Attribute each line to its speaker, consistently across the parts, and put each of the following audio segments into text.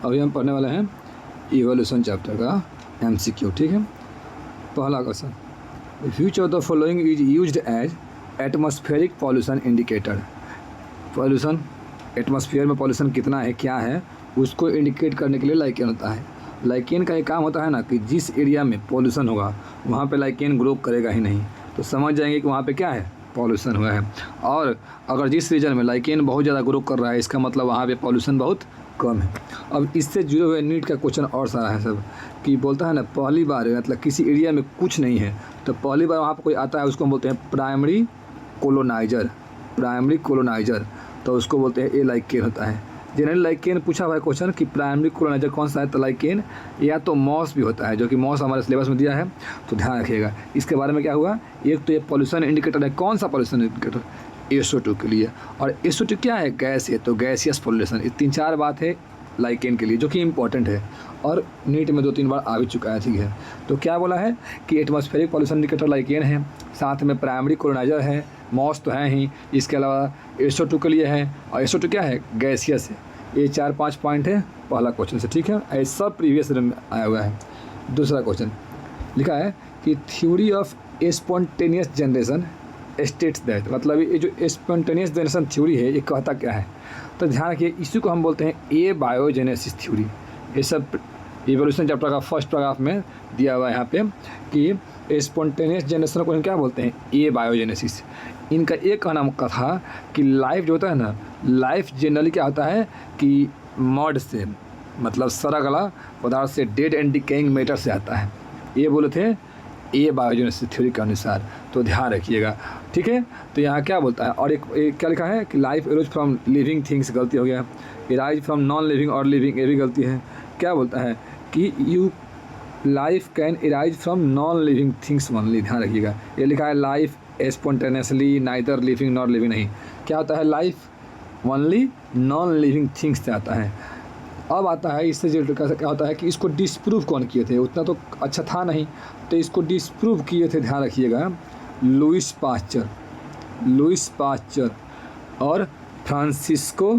Speaker 1: अभी हम पढ़ने वाले हैं इवोल्यूशन चैप्टर का MCQ। ठीक है, पहला question, which of the following is used as atmospheric pollution indicator. Pollution, atmosphere में पॉल्यूशन कितना है, क्या है, उसको इंडिकेट करने के लिए लाइकेन होता है। लाइकेन का एक काम होता है ना कि जिस एरिया में पॉल्यूशन होगा वहाँ पे लाइकेन ग्रो करेगा ही नहीं, तो समझ जाएंगे कि वहाँ पे क्या है, पॉल्यूशन हुआ है। और अगर जिस रीजन में लाइकेन बहुत ज़्यादा ग्रो कर रहा है, इसका मतलब वहाँ पे पॉल्यूशन बहुत कम है। अब इससे जुड़े हुए नीट का क्वेश्चन और सारा है सब, कि बोलता है ना पहली बार मतलब किसी एरिया में कुछ नहीं है तो पहली बार वहाँ पर कोई आता है, उसको हम बोलते हैं प्राइमरी कोलोनाइजर। प्राइमरी कोलोनाइजर तो उसको बोलते हैं, ये लाइकेन होता है। जनरली लाइकेन पूछा हुआ है क्वेश्चन कि प्राइमरी कोलोनाइजर कौन सा है, तो लाइकेन या तो मॉस भी होता है, जो कि मॉस हमारे सिलेबस में दिया है, तो ध्यान रखिएगा। इसके बारे में क्या हुआ, एक तो ये पॉल्यूशन इंडिकेटर है, कौन सा पॉल्यूशन इंडिकेटर, SO2 के लिए। और SO2 क्या है, गैस है, तो गैसियस पॉल्यूशन। ये 3-4 बात है लाइकेन के लिए जो कि इंपॉर्टेंट है और नीट में 2-3 बार आ भी चुका है। ठीक है, तो क्या बोला है कि एटमॉस्फेरिक पॉल्यूशन इंडिकेटर लाइकेन है, साथ में प्राइमरी कोलोनाइजर है, मॉस तो है ही, इसके अलावा SO2 के लिए है, और SO2 क्या है, गैसियस है। ये 4-5 पॉइंट है पहला क्वेश्चन से। ठीक है, ऐसा सब प्रीवियस में आया हुआ है। दूसरा क्वेश्चन लिखा है कि theory of spontaneous generation states that, मतलब ये जो स्पॉन्टेनियस जनरेशन थ्योरी है ये कहता क्या है, तो ध्यान रखिए इसी को हम बोलते हैं ए बायोजेनेसिस थ्योरी। ये सब इवोल्यूशन चैप्टर का फर्स्ट पैराग्राफ में दिया हुआ है यहाँ पे कि स्पॉन्टेनियस जनरेशन को हम क्या बोलते हैं, ए बायोजेनेसिस। इनका एक कहना का था कि लाइफ जो होता है ना, लाइफ जनरली क्या होता है कि मड से, मतलब सड़गला पदार्थ से, डेड एंड डिकेइंग मैटर से आता है, ये बोले थे ए बायोजेनेसिस थ्योरी के अनुसार, तो ध्यान रखिएगा। ठीक है, तो यहाँ क्या बोलता है, और एक क्या लिखा है कि life arrows from living things, गलती हो गया, एराइज फ्रॉम नॉन लिविंग और लिविंग, ये भी गलती है। क्या बोलता है कि you life can arise from non living things only, ध्यान रखिएगा। ये लिखा है life spontaneously neither living not living, नहीं, क्या होता है, life only non living things से आता है। अब आता है इससे जो क्या होता है कि इसको डिस्प्रूव कौन किए थे, उतना तो अच्छा था नहीं, तो इसको डिस्प्रूव किए थे, ध्यान रखिएगा, लुइस पास्चर और फ्रांसिस्को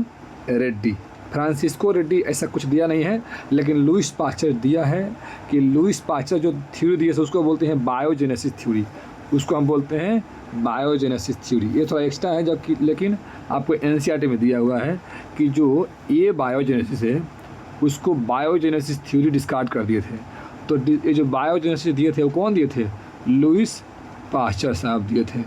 Speaker 1: रेड्डी। फ्रांसिस्को रेड्डी ऐसा कुछ दिया नहीं है, लेकिन लुइस पास्चर दिया है कि लुइस पास्चर जो थ्योरी दिए थे उसको बोलते हैं बायोजेनेसिस थ्योरी, उसको हम बोलते हैं बायोजेनेसिस थ्योरी। ये थोड़ा एक्स्ट्रा है जबकि, लेकिन आपको NCERT में दिया हुआ है कि जो ये बायोजेनेसिस है उसको बायोजेनेसिस थ्योरी डिस्कार्ड कर दिए थे। तो ये जो बायोजेनेसिस दिए थे वो कौन दिए थे, लुइस पास्चर साहब दिए थे,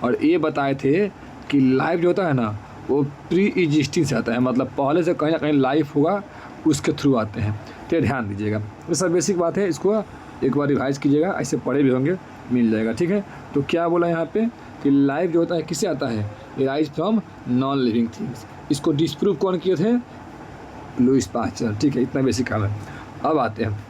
Speaker 1: और ये बताए थे कि लाइफ जो होता है ना वो प्री एग्जिस्टिंग से आता है, मतलब पहले से कहीं ना कहीं लाइफ होगा उसके थ्रू आते हैं। तो ध्यान दीजिएगा, ये सब बेसिक बात है, इसको एक बार रिवाइज कीजिएगा, ऐसे पढ़े भी होंगे, मिल जाएगा। ठीक है, तो क्या बोला यहाँ पे कि लाइफ जो होता है किससे आता है, arise from non living things. इसको डिस्प्रूव कौन किए थे, लुइस पास्चर। ठीक है, इतना बेसिक काम है। अब आते हैं,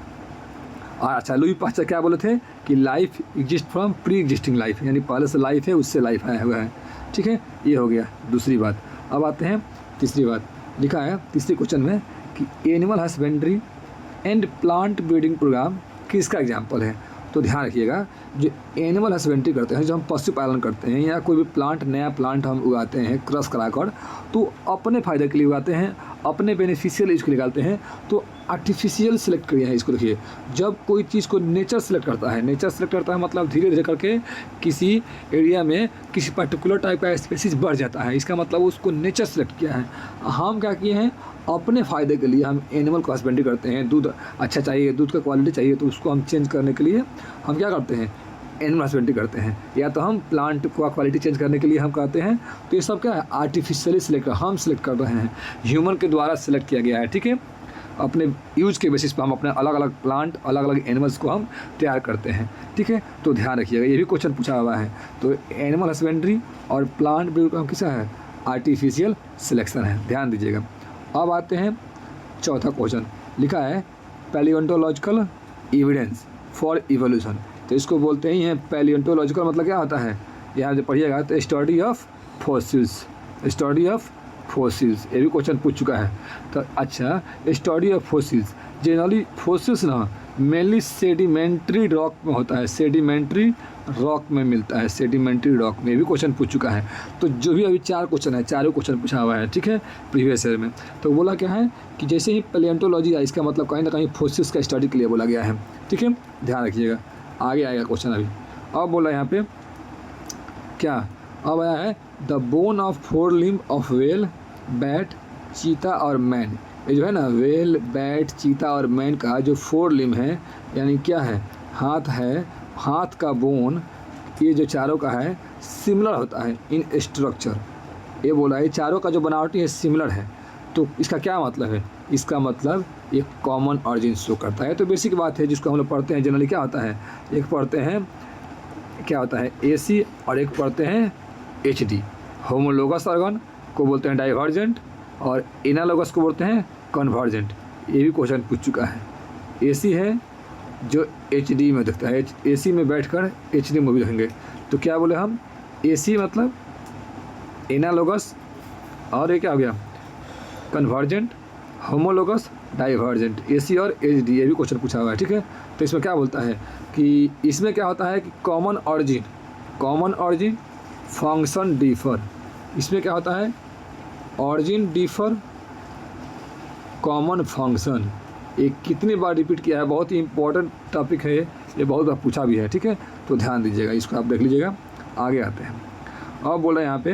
Speaker 1: अच्छा, लुइस पास्चर क्या बोले थे कि life exist from pre existing life, यानी पहले से लाइफ है उससे लाइफ आया हुआ है। ठीक है, ये हो गया दूसरी बात। अब आते हैं तीसरी बात, लिखा है तीसरे क्वेश्चन में कि animal husbandry and plant breeding program किसका एग्जाम्पल है। तो ध्यान रखिएगा, जो एनिमल हस्बेंड्री करते हैं, जो हम पशुपालन करते हैं या कोई भी प्लांट, नया प्लांट हम उगाते हैं क्रॉस कराकर, तो अपने फ़ायदे के लिए उगाते हैं, अपने बेनिफिशियल इसको निकालते हैं, तो आर्टिफिशियल सेलेक्ट करिए है। इसको देखिए, जब कोई चीज़ को नेचर सेलेक्ट करता है, नेचर सेलेक्ट करता है मतलब धीरे धीरे करके किसी एरिया में किसी पर्टिकुलर टाइप का स्पीसीज बढ़ जाता है, इसका मतलब उसको नेचर सेलेक्ट किया है। हम क्या किए हैं, अपने फ़ायदे के लिए हम एनिमल को हस्बेंड्री करते हैं। दूध अच्छा चाहिए, दूध का क्वालिटी चाहिए, तो उसको हम चेंज करने के लिए हम क्या करते हैं, एनिमल हस्बेंड्री करते हैं, या तो हम प्लांट का क्वालिटी चेंज करने के लिए हम करते हैं। तो ये सब क्या है, आर्टिफिशियली सिलेक्ट, हम सिलेक्ट कर रहे हैं, ह्यूमन के द्वारा सिलेक्ट किया गया है। ठीक है, अपने यूज के बेसिस पर हम अपने अलग अलग प्लांट, अलग अलग एनिमल्स को हम तैयार करते हैं। ठीक है, तो ध्यान रखिएगा, ये भी क्वेश्चन पूछा हुआ है। तो एनिमल हस्बेंड्री और प्लांट ब्रीड का किसा है, आर्टिफिशियल सिलेक्शन है, ध्यान दीजिएगा। अब आते हैं चौथा क्वेश्चन, लिखा है पैलियोंटोलॉजिकल एविडेंस फॉर इवोल्यूशन। तो इसको बोलते हैं पैलियोंटोलॉजिकल, मतलब क्या होता है, यहाँ जो पढ़िएगा तो study of fossils, study of fossils, ये भी क्वेश्चन पूछ चुका है। तो अच्छा, study of fossils, generally fossils ना मेनली सेडिमेंट्री रॉक में होता है, सेडिमेंट्री रॉक में मिलता है, सेडिमेंट्री रॉक में, भी क्वेश्चन पूछ चुका है। तो जो भी अभी 4 क्वेश्चन है, चारों क्वेश्चन पूछा हुआ है, ठीक है, प्रीवियस ईयर में। तो बोला क्या है कि जैसे ही पैलियोंटोलॉजी आई, इसका मतलब कहीं ना कहीं फोसिल्स का स्टडी के लिए बोला गया है, ठीक है, ध्यान रखिएगा। आगे आएगा क्वेश्चन अभी। अब बोला यहाँ पे क्या, अब आया है the bone of 4 limb of well, bat, चीता और मैन। ये जो है ना वेल, बैट, चीता और मैन का जो 4 लिम्ब है, यानी क्या है, हाथ है, हाथ का बोन, ये जो चारों का है सिमिलर होता है इन स्ट्रक्चर। ये बोला है चारों का जो बनावटी है सिमिलर है। तो इसका क्या मतलब है, इसका मतलब एक कॉमन ऑरिजिन शो करता है। तो बेसिक बात है जिसको हम लोग पढ़ते हैं जनरली, क्या होता है, एक पढ़ते हैं क्या होता है AC और एक पढ़ते हैं HD। होमोलोगस ऑर्गन को बोलते हैं डाइवर्जेंट और एनालोगस को बोलते हैं कन्वर्जेंट। ये भी क्वेश्चन पूछ चुका है। AC है जो HD में दिखता है, AC में बैठकर HD मूवी देखेंगे। तो क्या बोले हम, AC मतलब एनालोगस, और ये क्या हो गया कन्वर्जेंट, होमोलोगस, डाइवर्जेंट, AC और HD। ये भी क्वेश्चन पूछा हुआ है, ठीक है। तो इसमें क्या बोलता है कि इसमें क्या होता है कि कॉमन ऑरिजिन फंक्शन डिफर। इसमें क्या होता है, ऑरिजिन डिफर, कॉमन फंक्शन। ये कितनी बार रिपीट किया है, बहुत ही इंपॉर्टेंट टॉपिक है ये बहुत बार पूछा भी है, ठीक है। तो ध्यान दीजिएगा, इसको आप देख लीजिएगा। आगे आते हैं। अब बोला यहाँ पे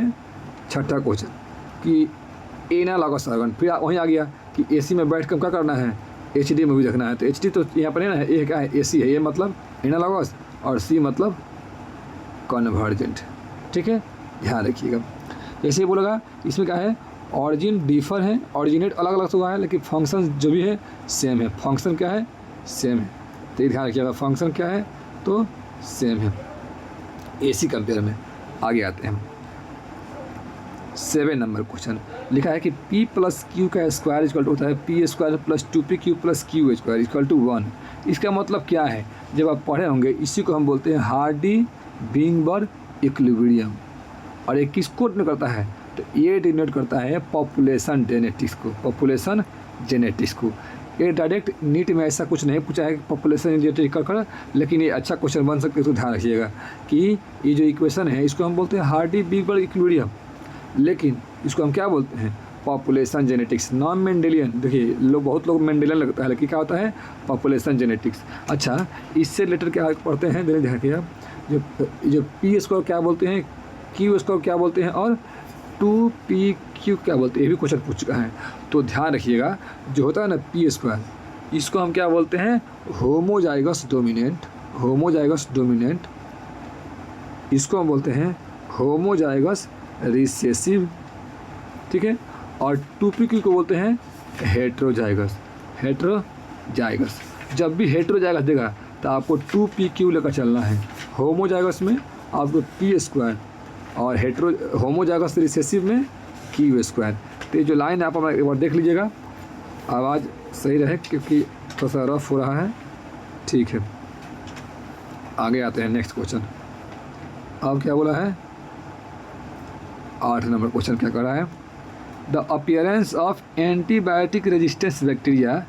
Speaker 1: छठा क्वेश्चन कि एनालॉगस ऑर्गन, फिर वहीं आ गया कि AC में बैठ कर क्या करना है, HD मूवी देखना है। तो HD तो यहाँ पर नहीं ना है, ये क्या है AC है, ये मतलब एनालॉगस, और C मतलब कन्वर्जेंट, ठीक है, ध्यान रखिएगा। जैसे ही बोलेगा इसमें क्या है, ऑरिजिन डिफर है, ऑरिजिनेट अलग अलग हुआ है, लेकिन फंक्शन जो भी है सेम है। फंक्शन क्या है, सेम है। तो ये ध्यान रखिएगा, फंक्शन क्या है तो सेम है AC कंपेयर में। आगे आते हैं 7 नंबर क्वेश्चन। लिखा है कि P + Q का स्क्वायर इक्वल टू होता है P² + 2PQ + Q² equal to 1। इसका मतलब क्या है, जब आप पढ़े होंगे, इसी को हम बोलते हैं हार्डी-विंगबर्ग इक्विलिब्रियम। और ये किसको डिनोट करता है, तो ये डिनोट करता है पॉपुलेशन जेनेटिक्स को। ये डायरेक्ट नीट में ऐसा कुछ नहीं पूछा है कि पॉपुलेशन जेनेटिक्स कर, लेकिन ये अच्छा क्वेश्चन बन सकते हैं। तो ध्यान रखिएगा कि ये जो इक्वेशन है इसको हम बोलते हैं हार्डी-विंगबर्ग इक्विलिब्रियम, लेकिन इसको हम क्या बोलते हैं, पॉपुलेशन जेनेटिक्स, नॉन मेंडेलियन। देखिए बहुत लोग मेंडेलियन लगता है, लेकिन क्या होता है पॉपुलेशन जेनेटिक्स। अच्छा, इससे रिलेटेड क्या पढ़ते हैं, ध्यान रखिएगा। जो P² क्या बोलते हैं, Q² क्या बोलते हैं, और 2PQ क्या बोलते हैं, ये भी क्वेश्चन पूछ चुका है। तो ध्यान रखिएगा, जो होता है ना P², इसको हम क्या बोलते हैं, होमोजाइगस डोमिनेंट, इसको हम बोलते हैं होमोजाइगस रिसेसिव, ठीक है। और 2PQ को बोलते हैं हेट्रोजाइगस। जब भी हेट्रोजाइगस देगा तो आपको 2PQ लेकर चलना है। होमोजाइगस में आपको P² और होमोजाइगस रिसेसिव में Q²। तो ये जो लाइन है आप एक बार देख लीजिएगा, आवाज़ सही रहे क्योंकि थोड़ा सा रफ हो रहा है, ठीक है। आगे आते हैं नेक्स्ट क्वेश्चन। अब क्या बोला है, 8 नंबर क्वेश्चन क्या कर रहा है, the appearance of antibiotic resistance bacteria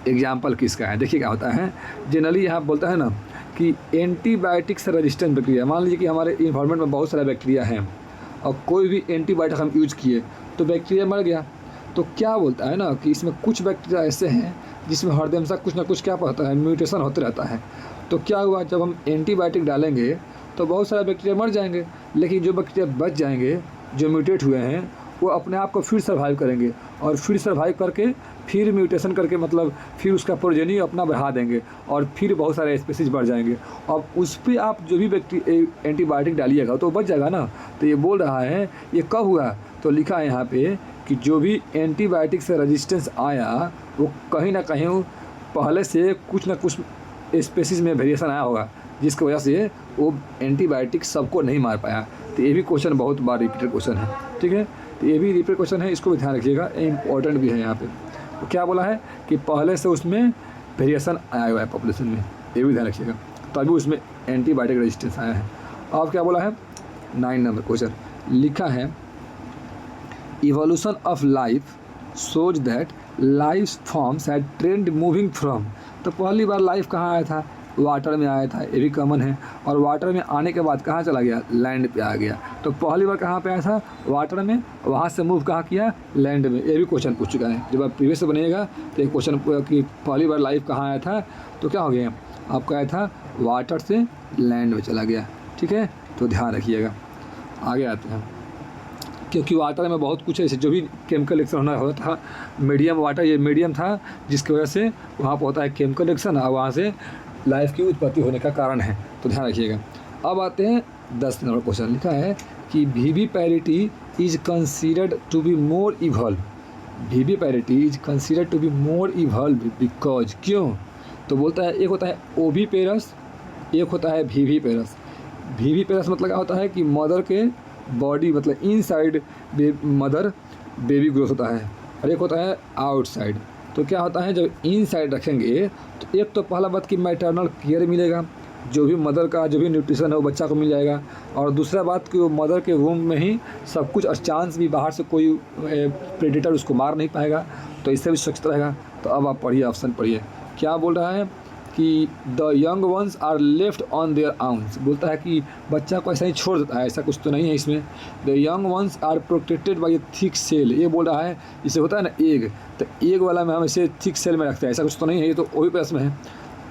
Speaker 1: example किसका है। देखिए क्या होता है, जनरली यहाँ बोलता है ना कि एंटीबायोटिक से रेजिस्टेंस बैक्टीरिया। मान लीजिए कि हमारे इन्वायरमेंट में बहुत सारे बैक्टीरिया हैं और कोई भी एंटीबायोटिक हम यूज किए तो बैक्टीरिया मर गया। तो क्या बोलता है ना कि इसमें कुछ बैक्टीरिया ऐसे हैं जिसमें हरदम कुछ ना कुछ क्या होता है, म्यूटेशन होते रहता है। तो क्या हुआ, जब हम एंटीबायोटिक डालेंगे तो बहुत सारे बैक्टीरिया मर जाएंगे, लेकिन जो बैक्टीरिया बच जाएंगे, जो म्यूटेट हुए हैं, वो अपने आप को फिर सर्वाइव करेंगे और फिर सर्वाइव करके फिर म्यूटेशन करके मतलब फिर उसका प्रोजेनी अपना बढ़ा देंगे और फिर बहुत सारे स्पीसीज बढ़ जाएंगे। अब उस पर आप जो भी एंटीबायोटिक डालिएगा तो बच जाएगा ना। तो ये बोल रहा है ये कब हुआ, तो लिखा है यहाँ पे कि जो भी एंटीबायोटिक से रेजिस्टेंस आया वो कहीं ना कहीं पहले से कुछ ना कुछ स्पीसीज में वेरिएशन आया होगा, जिसकी वजह से वो एंटीबायोटिक सबको नहीं मार पाया। तो ये भी क्वेश्चन बहुत बार रिपीटेड क्वेश्चन है, ठीक है। तो ये भी रिपीटेड क्वेश्चन है, इसको भी ध्यान रखिएगा, इंपॉर्टेंट भी है यहाँ पे। तो क्या बोला है कि पहले से उसमें वेरिएशन आया हुआ है पॉपुलेशन में, ये भी ध्यान रखिएगा, तभी उसमें एंटीबायोटिक रेजिस्टेंस आया है। अब क्या बोला है, 9 नंबर क्वेश्चन लिखा है, evolution of life shows that life forms had trend moving from। तो पहली बार लाइफ कहाँ आया था, वाटर में आया था, ये भी कॉमन है। और वाटर में आने के बाद कहाँ चला गया, लैंड पे आ गया। तो पहली बार कहाँ पे आया था, वाटर में, वहाँ से मूव कहाँ किया, लैंड में। ये भी क्वेश्चन पूछ चुका है। जब आप प्रीवियस बनेगा तो ये क्वेश्चन कि पहली बार लाइफ कहाँ आया था, तो क्या हो गया, आपका आया था वाटर से लैंड में चला गया। ठीक है, तो ध्यान रखिएगा। आगे आते हैं, क्योंकि वाटर में बहुत कुछ है, जैसे जो भी केमिकल रिएक्शन होना होता था, मीडियम वाटर ये मीडियम था, जिसकी वजह से वहाँ पर होता है केमिकल रिएक्शन और वहाँ से लाइफ की उत्पत्ति होने का कारण है। तो ध्यान रखिएगा। अब आते हैं 10 नंबर क्वेश्चन। लिखा है कि viviparity is considered to be more evolve. Viviparity is considered to be more evolve because, क्यों, तो बोलता है एक होता है ओविपेरस, एक होता है विविपेरस। विविपेरस मतलब क्या होता है कि मदर के बॉडी मतलब इनसाइड मदर बेबी ग्रोथ होता है, और एक होता है आउटसाइड। तो क्या होता है, जब इनसाइड रखेंगे तो एक तो पहला बात कि मैटरनल केयर मिलेगा, जो भी मदर का जो भी न्यूट्रिशन है वो बच्चा को मिल जाएगा। और दूसरा बात कि वो मदर के वूम में ही सब कुछ, और चांस भी बाहर से कोई प्रेडेटर उसको मार नहीं पाएगा, तो इससे भी सुरक्षित रहेगा। तो अब आप पढ़िए, ऑप्शन पढ़िए, क्या बोल रहा है कि the young ones are left on their own. बोलता है कि बच्चा को ऐसा ही छोड़ देता है, ऐसा कुछ तो नहीं है इसमें। The young ones are protected by a thick shell, ये बोल रहा है, इसे होता है ना एग, तो एग वाला में हम इसे थिक सेल में रखते हैं, ऐसा कुछ तो नहीं है, ये तो वही प्रश्न है।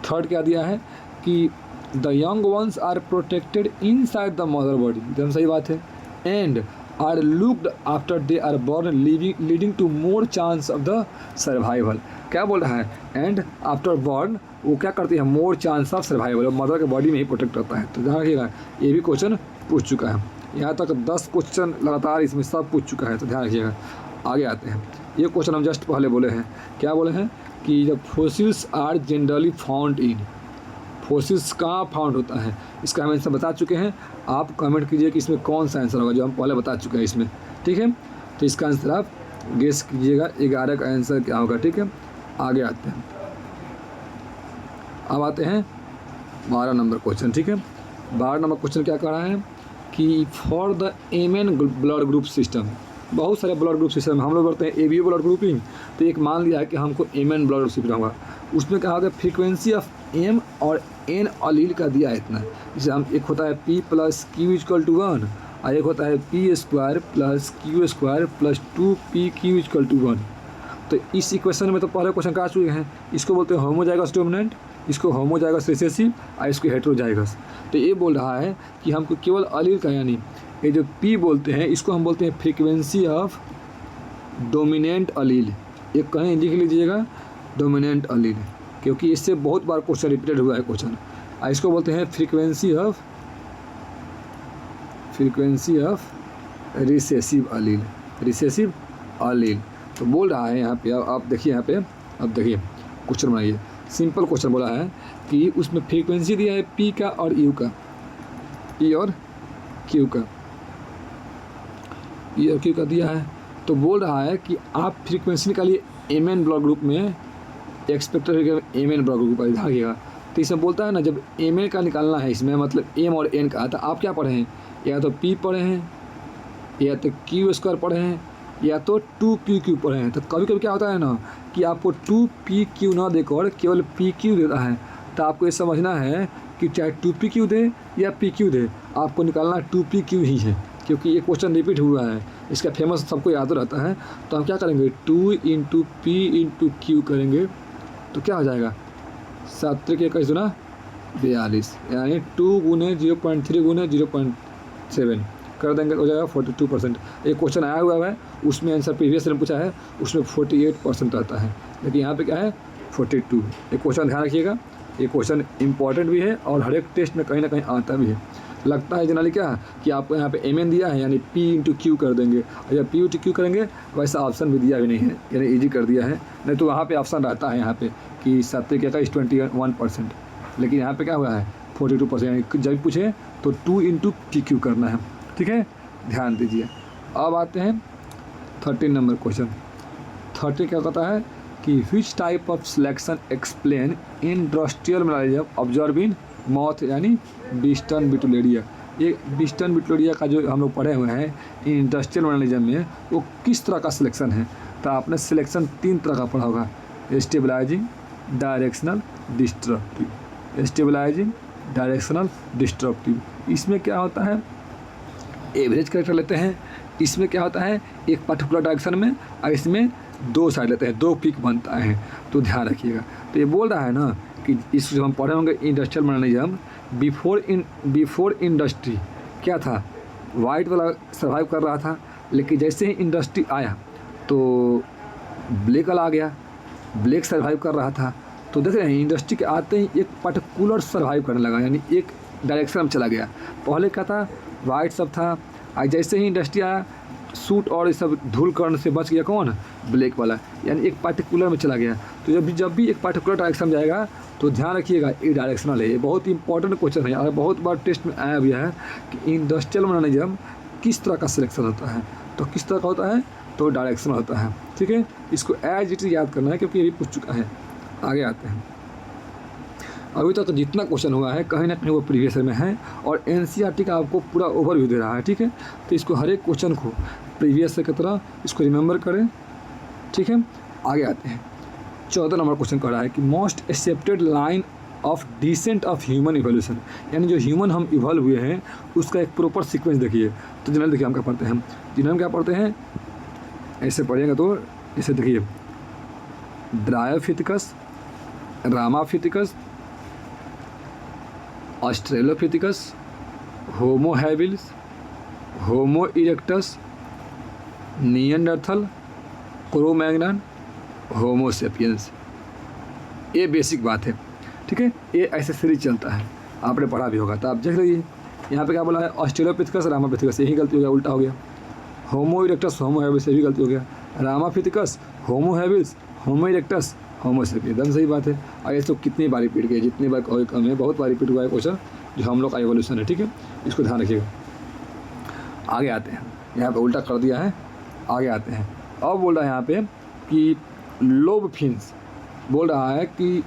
Speaker 1: थर्ड क्या दिया है कि the young ones are protected inside the mother body, एकदम सही बात है। And are looked after they are born leading to more chance of the survival. क्या बोल रहा है, एंड आफ्टर बॉर्न वो क्या करती है, मोर चांस ऑफ सर्वाइवल, मदर के बॉडी में ही प्रोटेक्ट करता है। तो ध्यान रखिएगा, ये भी क्वेश्चन पूछ चुका है। यहाँ तक 10 क्वेश्चन लगातार इसमें सब पूछ चुका है, तो ध्यान रखिएगा। आगे आते हैं, ये क्वेश्चन हम जस्ट पहले बोले हैं, क्या बोले हैं कि जब fossils are generally found in, fossils कहाँ फाउंड होता है, इसका हम आंसर बता चुके हैं। आप कमेंट कीजिए कि इसमें कौन सा आंसर होगा, जो हम पहले बता चुके हैं इसमें। ठीक है, तो इसका आंसर आप गेस कीजिएगा, 11 का आंसर क्या होगा। ठीक है, आगे आते हैं। अब आते हैं 12 नंबर क्वेश्चन। ठीक है, 12 नंबर क्वेश्चन क्या कह रहा है कि for the MN blood group system, बहुत सारे ब्लड ग्रुप सिस्टम हम लोग करते हैं एबीओ ब्लड ग्रुपिंग, तो एक मान लिया है कि हमको एमएन ब्लड ग्रुप सिस्टम होगा। उसमें कहा गया फ्रीक्वेंसी ऑफ एम और एन अलील का दिया है इतना, जैसे हम एक होता है P plus Q equal to 1, और एक होता है P square plus Q square plus 2 PQ equal to 1। तो इस इक्वेशन में तो पहले क्वेश्चन कहा चुके हैं, इसको बोलते हैं होमोजाइगस डोमिनेंट, इसको होमोजाइगस रिसेसिव, और इसको हेटेरोजाइगस। तो ये बोल रहा है कि हमको केवल अलील का, यानी ये जो पी बोलते हैं इसको हम बोलते हैं फ्रीक्वेंसी ऑफ डोमिनेंट अलील, ये कहीं लिख लीजिएगा डोमिनेंट अलील, क्योंकि इससे बहुत बार क्वेश्चन रिपीटेड हुआ है क्वेश्चन। इसको बोलते हैं frequency of recessive Aleel, recessive अलील। तो बोल रहा है यहाँ पे, आप देखिए यहाँ पे, अब देखिए क्वेश्चन बनाइए, सिंपल क्वेश्चन बोला है कि उसमें फ्रीक्वेंसी दिया है पी का और यू का, पी और क्यू का, पी और क्यू का दिया है। तो बोल रहा है कि आप फ्रीक्वेंसी निकालिए एमएन ब्लड ग्रुप में, एक्सपेक्टेड एमएन ब्लड ग्रुप पर भागिएगा। तो इसमें बोलता है ना, जब एमएन का निकालना है इसमें, मतलब एम और एन का, तो आप क्या पढ़े हैं, या तो पी पढ़े हैं, या तो क्यू स्क्वायर पढ़े हैं, या तो 2PQ पढ़े हैं। तो कभी कभी क्या होता है ना कि आपको 2PQ ना देकर केवल PQ देता है, तो आपको ये समझना है कि चाहे 2PQ दे या PQ दे, आपको निकालना 2PQ ही है, क्योंकि ये क्वेश्चन रिपीट हुआ है, इसका फेमस सबको याद रहता है। तो हम क्या करेंगे, 2 × P × Q करेंगे, तो क्या हो जाएगा, 7 × 21 × 42, यानी 2 × 0.3 × 0.7 कर देंगे, हो जाएगा 42%। एक क्वेश्चन आया हुआ है, उसमें आंसर प्रीवियस में पूछा है, उसमें 48% रहता है, लेकिन यहाँ पे क्या है 42। एक क्वेश्चन ध्यान रखिएगा, ये क्वेश्चन इंपॉर्टेंट भी है और हर एक टेस्ट में कहीं ना कहीं आता भी है। लगता है जनरली क्या कि आपको यहाँ पे एमएन दिया है, यानी P × Q कर देंगे, और जब P × Q करेंगे वैसा ऑप्शन भी दिया भी नहीं है, यानी ईजी कर दिया है। नहीं तो वहाँ पे ऑप्शन रहता है यहाँ पे कि 7 × 21%, लेकिन यहाँ पे क्या हुआ है 42%, यानी जब पूछे तो 2 × PQ करना है। ठीक है, ध्यान दीजिए। अब आते हैं 13 नंबर क्वेश्चन। 30 क्या कहता है कि which type of selection explain industrial melanism observe in moth, यानी बिस्टन बिटुलेरिया। ये बिस्टन बिटुलेरिया का जो हम लोग पढ़े हुए हैं इंडस्ट्रियल मिनरलिज्म में, वो किस तरह का सिलेक्शन है। तो आपने सिलेक्शन 3 तरह का पढ़ा होगा, stabilising, directional, destructive. Stabilising, directional, disruptive. इसमें क्या होता है, एवरेज कैरेक्टर लेते हैं। इसमें क्या होता है, एक पर्टिकुलर डायरेक्शन में, और इसमें दो साइड लेते हैं, दो पीक बनता है। तो ध्यान रखिएगा। तो ये बोल रहा है ना कि इस जो हम पढ़े होंगे इंडस्ट्रियल मैनेजम, बिफोर इंडस्ट्री क्या था, वाइट वाला सर्वाइव कर रहा था, लेकिन जैसे ही इंडस्ट्री आया तो ब्लैक वाला आ गया, ब्लैक सर्वाइव कर रहा था। तो देख रहे हैं इंडस्ट्री के आते ही एक पर्टिकुलर सर्वाइव करने लगा, यानी एक डायरेक्शन में चला गया। पहले क्या था, वाइट सब था, आज जैसे ही इंडस्ट्री आया सूट और ये सब धूल कर्ण से बच गया कौन, ब्लैक वाला, यानी एक पार्टिकुलर में चला गया। तो जब भी एक पार्टिकुलर डायरेक्शन में जाएगा तो ध्यान रखिएगा ये डायरेक्शनल है। ये बहुत इंपॉर्टेंट क्वेश्चन है और बहुत बार टेस्ट में आया भी है कि इंडस्ट्रियल मैनेजम किस तरह का सिलेक्शन होता है। तो किस तरह का होता है, तो डायरेक्शनल होता है। ठीक है, इसको एज इट इज याद करना है क्योंकि ये भी पूछ चुका है। आगे आते हैं, अभी तक जितना क्वेश्चन हुआ है कहीं ना कहीं वो प्रीवियस में है और एनसीईआरटी का आपको पूरा ओवरव्यू दे रहा है। ठीक है, तो इसको हर एक क्वेश्चन को प्रीवियस की तरह इसको रिमेंबर करें। ठीक है, आगे आते हैं। 14 नंबर क्वेश्चन कर रहा है कि most accepted line of descent of human evolution, यानी जो ह्यूमन हम इवॉल्व हुए हैं उसका एक प्रॉपर सीक्वेंस देखिए। तो जनरल देखिए हम क्या पढ़ते हैं, जनरल क्या पढ़ते हैं, ऐसे पढ़िएगा तो ऐसे देखिए, ड्रायोफिथिकस, रामाफिथिकस, ऑस्ट्रेलोपिथिकस, होमो हैबिलिस, होमो इरेक्टस, निएंडरथल, क्रो-मैग्नन, होमो सेपियंस। ये बेसिक बात है। ठीक है, ये ऐसे सीरीज चलता है, आपने पढ़ा भी होगा। तो आप देख लीजिए यहाँ पे क्या बोला है, ऑस्ट्रेलोपिथिकस, रामाफिथिकस, यही गलती हो गया, उल्टा हो गया। होमो इरेक्टस, होमो हैबिलिस, ये भी गलती हो गया। रामाफिथिकस, होमो हैबिलिस, होमो इरेक्टस, होमो सेपियंस, एकदम सही बात है। और ये तो कितनी बार रिपीट गई, जितनी बार कोई कम है, बहुत बार रिपीट हुआ है क्वेश्चन जो हम लोग का एवोल्यूशन है। ठीक है, इसको ध्यान रखिएगा। आगे आते हैं, यहाँ पे उल्टा कर दिया है। आगे आते हैं, अब बोल रहा है यहाँ पे कि लोब फिन्स बोल रहा है कि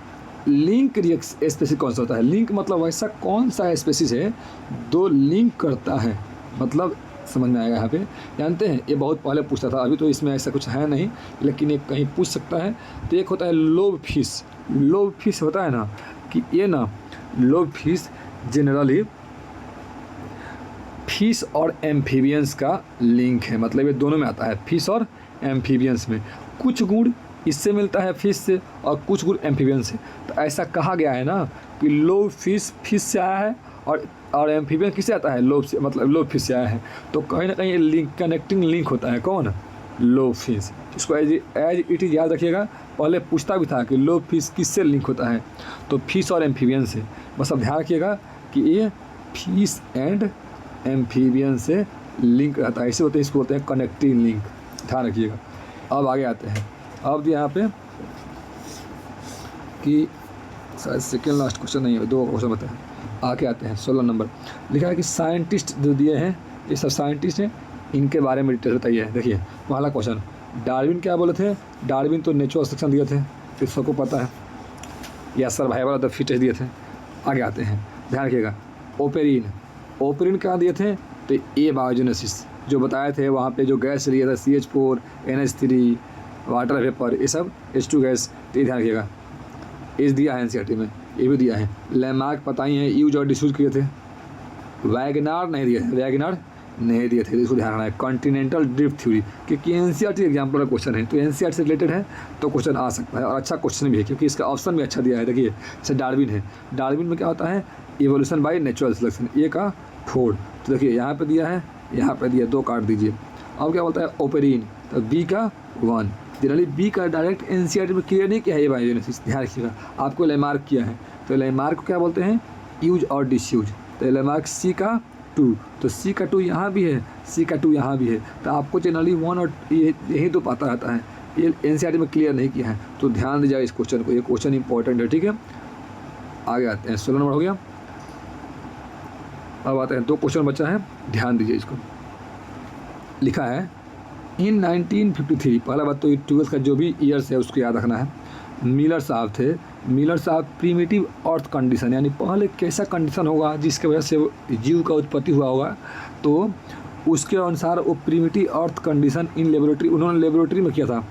Speaker 1: लिंक स्पेसीज कौन सा होता है। लिंक मतलब ऐसा कौन सा स्पेसीज है दो लिंक करता है, मतलब समझ में आएगा यहाँ पे। जानते हैं ये बहुत पहले पूछता था, अभी तो इसमें ऐसा कुछ है नहीं, लेकिन ये कहीं पूछ सकता है। तो एक होता है लोब फिश। लोब फिश होता है ना कि ये ना लोब फिश जनरली फिश और एम्फीबियंस का लिंक है, मतलब ये दोनों में आता है, फिश और एम्फीबियंस में। कुछ गुण इससे मिलता है फिश से और कुछ गुण एम्फीबियंस से। तो ऐसा कहा गया है ना कि लोब फिश फिश से आया है और एम्फीबियन किससे आता है, लोब से, मतलब लोब फिश से आया है। तो कहीं ना कहीं लिंक, कनेक्टिंग लिंक होता है कौन, लोब फिश। इसको एज इट इज याद रखिएगा। पहले पूछता भी था कि लोब फिश किससे लिंक होता है, तो फिश और एम्फीबियन से। बस अब ध्यान रखिएगा कि ये फिश एंड एम्फीबियन से लिंक रहता है, इसे होते हैं, इसको बोलते हैं कनेक्टिंग लिंक। ध्यान रखिएगा। अब आगे आते हैं, अब यहाँ पे कि शायद सेकेंड लास्ट क्वेश्चन नहीं है, दो क्वेश्चन बताएं। आगे आते हैं 16 नंबर। लिखा है कि साइंटिस्ट जो दिए हैं ये सब साइंटिस्ट हैं, इनके बारे में डिटेल बताइए। देखिए पहला क्वेश्चन, डार्विन क्या बोले थे, डार्विन तो नेचुरल सिलेक्शन दिए थे, तो सबको पता है, या सर्वाइवल ऑफ द फिटेस्ट दिए थे। आगे आते हैं, ध्यान रखिएगा। ओपेरिन क्या दिए थे, तो ए बायोजेनेसिस जो बताए थे, वहाँ पे जो गैस लिए था CH4, NH3, वाटर वेपर, ये सब H2 गैस, तो ये ध्यान रखिएगा। एज दिया है एनसीईआरटी में, ये भी दिया है। लैमार्क पता ही है, यूज और डिस्यूज किए थे। वैगनार नहीं दिए थे, वैगनार नहीं दिए थे, इसको ध्यान रखना है। कॉन्टिनेंटल ड्रिफ्ट थ्योरी, क्योंकि एनसीईआरटी एग्जाम्पल का क्वेश्चन है, तो एनसीईआरटी से रिलेटेड है तो क्वेश्चन आ सकता है और अच्छा क्वेश्चन भी है, क्योंकि इसका ऑप्शन भी अच्छा दिया है। देखिए जैसे डार्विन है, डार्विन में क्या होता है, इवोल्यूशन बाय नेचुरल सिलेक्शन, ए का 4। तो देखिए यहाँ पे दिया है, यहाँ पे दिया, 2 काट दीजिए। अब क्या बोलता है ओपेरिन, तो बी का 1। जनरली बी का डायरेक्ट एनसीईआरटी में क्लियर नहीं किया है, ये बायोजेनेसिस, ध्यान रखिएगा। आपको लैमार्क किया है, तो लैमार्क को क्या बोलते हैं, यूज और डिसयूज। तो लैमार्क सी का 2, तो सी का 2 यहाँ भी है, सी का 2 यहाँ भी है। तो आपको जनरली 1 और यही तो पता रहता है, ये एनसीईआरटी में क्लियर नहीं किया है, तो ध्यान दीजिए इस क्वेश्चन को, ये क्वेश्चन इंपॉर्टेंट है। ठीक है, आगे आते हैं। 16 नंबर हो गया। अब आते हैं, 2 क्वेश्चन बचा है, ध्यान दीजिए इसको। लिखा है इन 1953, पहला बात तो 12 का जो भी ईयर्स है उसको याद रखना है। मिलर साहब थे, मिलर साहब प्रीमिटिव अर्थ कंडीशन, यानी पहले कैसा कंडीशन होगा जिसके वजह से जीव का उत्पत्ति हुआ होगा, तो उसके अनुसार वो primitive earth condition in laboratory, उन्होंने लेबोरेटरी में किया था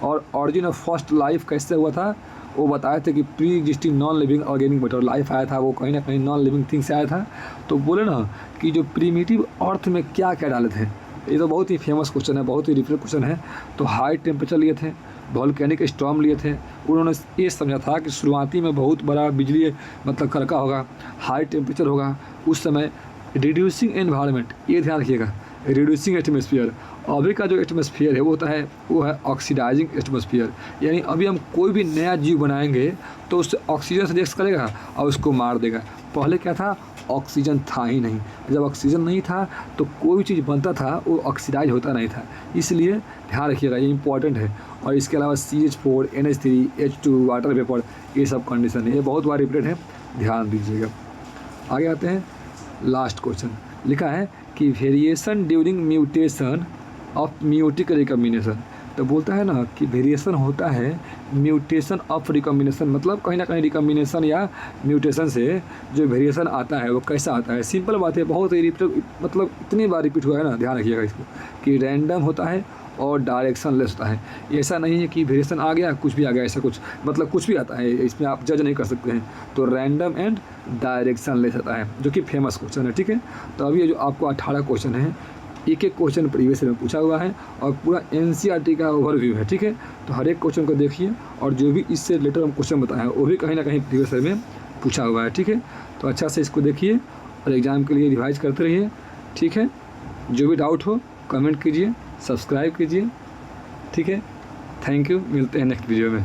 Speaker 1: और ऑरिजिन ऑफ फर्स्ट लाइफ कैसे हुआ था, वो बताए थे कि pre existing non living organic matter life आया था, वो कहीं ना कहीं नॉन लिविंग थिंग से आया था। तो बोले ना कि जो प्रीमिटिव अर्थ में क्या क्या डाले थे, ये तो बहुत ही फेमस क्वेश्चन है, बहुत ही डिफरेंट क्वेश्चन है। तो हाई टेम्परेचर लिए थे, वॉल्केनिक स्टॉर्म लिए थे, उन्होंने ये समझा था कि शुरुआती में बहुत बड़ा बिजली मतलब कड़का होगा, हाई टेम्परेचर होगा उस समय, रिड्यूसिंग एनवायरनमेंट, ये ध्यान रखिएगा, रिड्यूसिंग एटमॉस्फेयर। अभी का जो एटमॉस्फेयर है वो है ऑक्सीडाइजिंग एटमॉस्फेयर, यानी अभी हम कोई भी नया जीव बनाएंगे तो उससे ऑक्सीजन से रिएक्ट करेगा और उसको मार देगा। पहले क्या था, ऑक्सीजन था ही नहीं, जब ऑक्सीजन नहीं था तो कोई भी चीज़ बनता था वो ऑक्सीडाइज होता नहीं था, इसलिए ध्यान रखिएगा, ये इंपॉर्टेंट है। और इसके अलावा CH4, NH3, H2, water vapour, ये सब कंडीशन है, ये बहुत बार रिपीटेड है, ध्यान दीजिएगा। आगे आते हैं, लास्ट क्वेश्चन लिखा है कि variation during mutation of meiotic recombination. तो बोलता है ना कि वेरिएशन होता है म्यूटेशन ऑफ रिकम्बिनेशन, मतलब कहीं ना कहीं रिकम्बिनेशन या म्यूटेशन से जो वेरिएशन आता है वो कैसा आता है। सिंपल बात है, बहुत ही रिपीट, मतलब इतनी बार रिपीट हुआ है ना, ध्यान रखिएगा इसको, कि रैंडम होता है और डायरेक्शन लेस होता है। ऐसा नहीं है कि वेरिएशन आ गया कुछ भी आ गया, ऐसा कुछ मतलब कुछ भी आता है, इसमें आप जज नहीं कर सकते हैं। तो रैंडम एंड डायरेक्शन लेस आता है, जो कि फेमस क्वेश्चन है, ठीक है। तो अभी ये जो आपको 18 क्वेश्चन है, एक एक क्वेश्चन प्रीवियस में पूछा हुआ है और पूरा NCERT का ओवरव्यू है, ठीक है। तो हर एक क्वेश्चन को देखिए और जो भी इससे रिलेटेड हम क्वेश्चन बताए हैं वो भी कहीं ना कहीं प्रीवियस में पूछा हुआ है, ठीक है। तो अच्छा से इसको देखिए और एग्ज़ाम के लिए रिवाइज करते रहिए, ठीक है। जो भी डाउट हो कमेंट कीजिए, सब्सक्राइब कीजिए, ठीक है। थैंक यू, मिलते हैं नेक्स्ट वीडियो में।